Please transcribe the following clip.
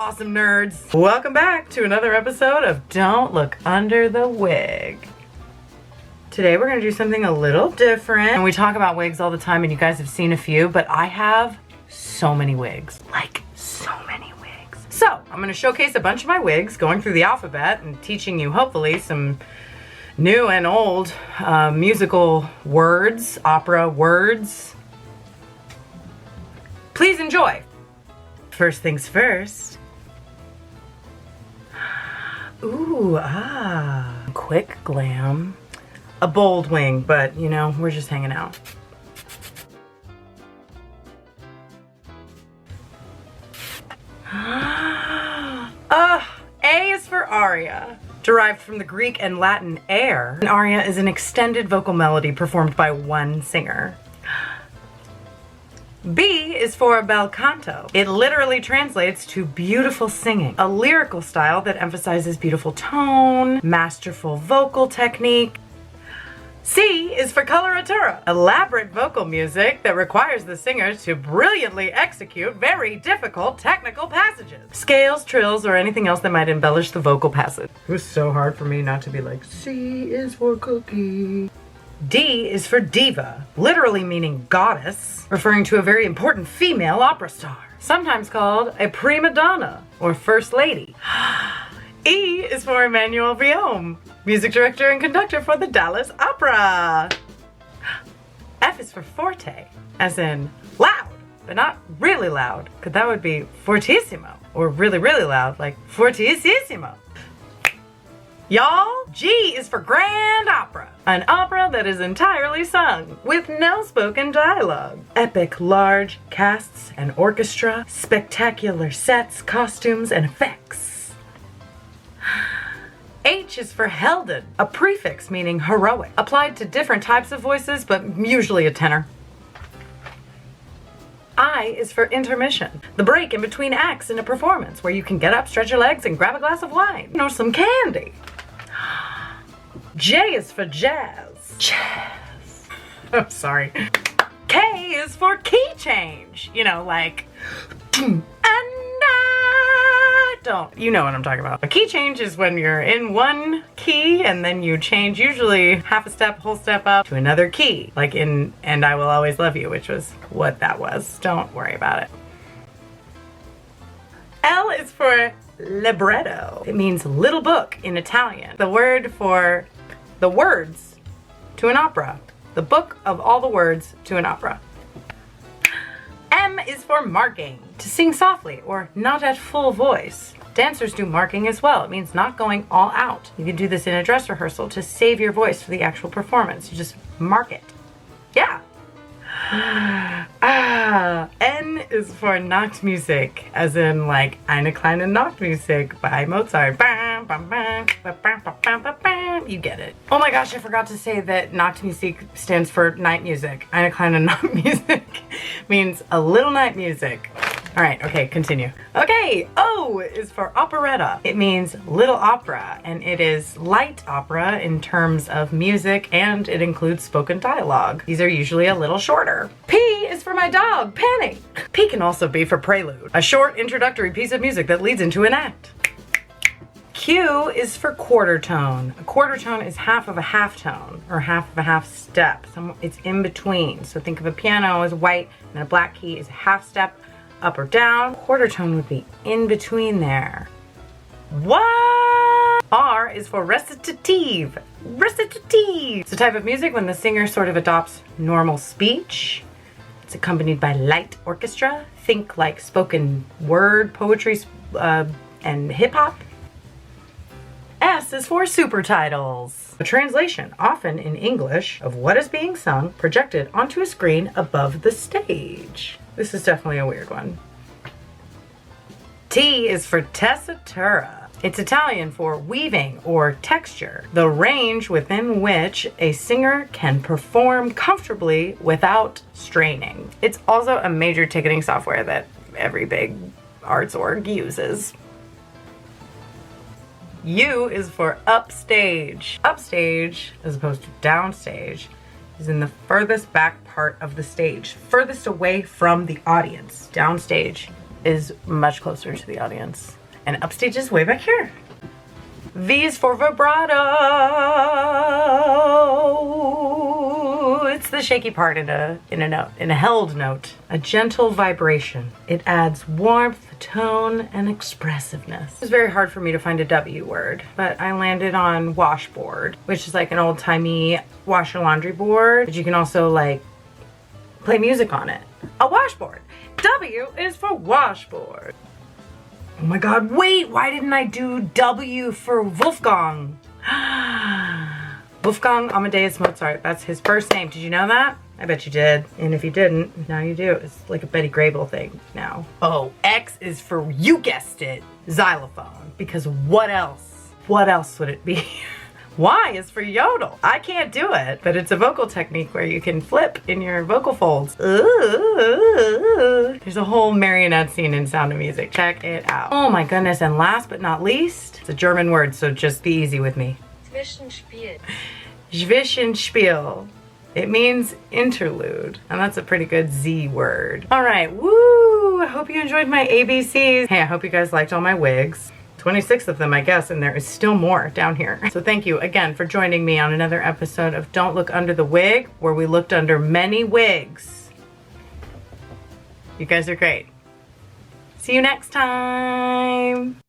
awesome nerds? Welcome back to another episode of Don't Look Under the Wig. Today we're going to do something a little different. And we talk about wigs all the time and you guys have seen a few, but I have so many wigs. Like, so many wigs. So, I'm going to showcase a bunch of my wigs, going through the alphabet and teaching you hopefully some new and old musical words, opera words. Please enjoy. First things first. Ooh, quick glam. A bold wing, but you know, we're just hanging out. A is for aria, derived from the Greek and Latin air. An aria is an extended vocal melody performed by one singer. B is for bel canto. It literally translates to beautiful singing, a lyrical style that emphasizes beautiful tone, masterful vocal technique. C is for coloratura, elaborate vocal music that requires the singers to brilliantly execute very difficult technical passages. Scales, trills, or anything else that might embellish the vocal passage. It was so hard for me not to be like, C is for cookie. D is for diva, literally meaning goddess, referring to a very important female opera star, sometimes called a prima donna or first lady. E is for Emmanuel Villaume, music director and conductor for the Dallas Opera. F is for forte, as in loud, but not really loud, because that would be fortissimo, or really, really loud, like fortissimo. Y'all, G is for grand opera, an opera that is entirely sung, with no spoken dialogue. Epic large casts and orchestra, spectacular sets, costumes, and effects. H is for Helden, a prefix meaning heroic, applied to different types of voices, but usually a tenor. I is for intermission, the break in between acts in a performance where you can get up, stretch your legs, and grab a glass of wine, or some candy. J is for jazz. Jazz. Oh, sorry. K is for key change. You know, like, and I don't. You know what I'm talking about. A key change is when you're in one key and then you change usually half a step, whole step up to another key. Like in And I Will Always Love You, which was what that was. Don't worry about it. L is for libretto. It means little book in Italian. The word for the words to an opera. The book of all the words to an opera. M is for marking. To sing softly or not at full voice. Dancers do marking as well. It means not going all out. You can do this in a dress rehearsal to save your voice for the actual performance. You just mark it. Yeah. N is for Nachtmusik, as in like Eine kleine Nachtmusik by Mozart. You get it. Oh my gosh, I forgot to say that Nachtmusik stands for night music. Eine kleine Nachtmusik means a little night music. Alright, okay, continue. Okay, O is for operetta. It means little opera, and it is light opera in terms of music, and it includes spoken dialogue. These are usually a little shorter. P is for my dog, Penny. P can also be for prelude, a short introductory piece of music that leads into an act. Q is for quarter tone. A quarter tone is half of a half tone, or half of a half step. It's in between. So think of a piano as white, and a black key is a half step, up or down. Quarter tone would be in between there. What? R is for recitative. Recitative. It's a type of music when the singer sort of adopts normal speech. It's accompanied by light orchestra. Think like spoken word, poetry, and hip hop. S is for supertitles. A translation, often in English, of what is being sung projected onto a screen above the stage. This is definitely a weird one. T is for tessitura. It's Italian for weaving or texture, the range within which a singer can perform comfortably without straining. It's also a major ticketing software that every big arts org uses. U is for upstage. Upstage, as opposed to downstage, is in the furthest back part of the stage, furthest away from the audience. Downstage is much closer to the audience. And upstage is way back here. V is for vibrato. It's the shaky part in a held note. A gentle vibration. It adds warmth, tone, and expressiveness. It was very hard for me to find a W word, but I landed on washboard, which is like an old-timey washer laundry board, but you can also like play music on it. A washboard. W is for washboard. Oh my god, wait, why didn't I do W for Wolfgang? Wolfgang Amadeus Mozart, that's his first name. Did you know that? I bet you did. And if you didn't, now you do. It's like a Betty Grable thing now. Oh, X is for, you guessed it, xylophone. Because what else? What else would it be? Y is for yodel. I can't do it, but it's a vocal technique where you can flip in your vocal folds. Ooh. There's a whole marionette scene in Sound of Music. Check it out. Oh my goodness, and last but not least, it's a German word, so just be easy with me. Zwischenspiel. Zwischenspiel. It means interlude, and that's a pretty good Z word. All right, woo! I hope you enjoyed my ABCs. Hey, I hope you guys liked all my wigs. 26 of them, I guess, and there is still more down here. So thank you again for joining me on another episode of Don't Look Under the Wig, where we looked under many wigs. You guys are great. See you next time.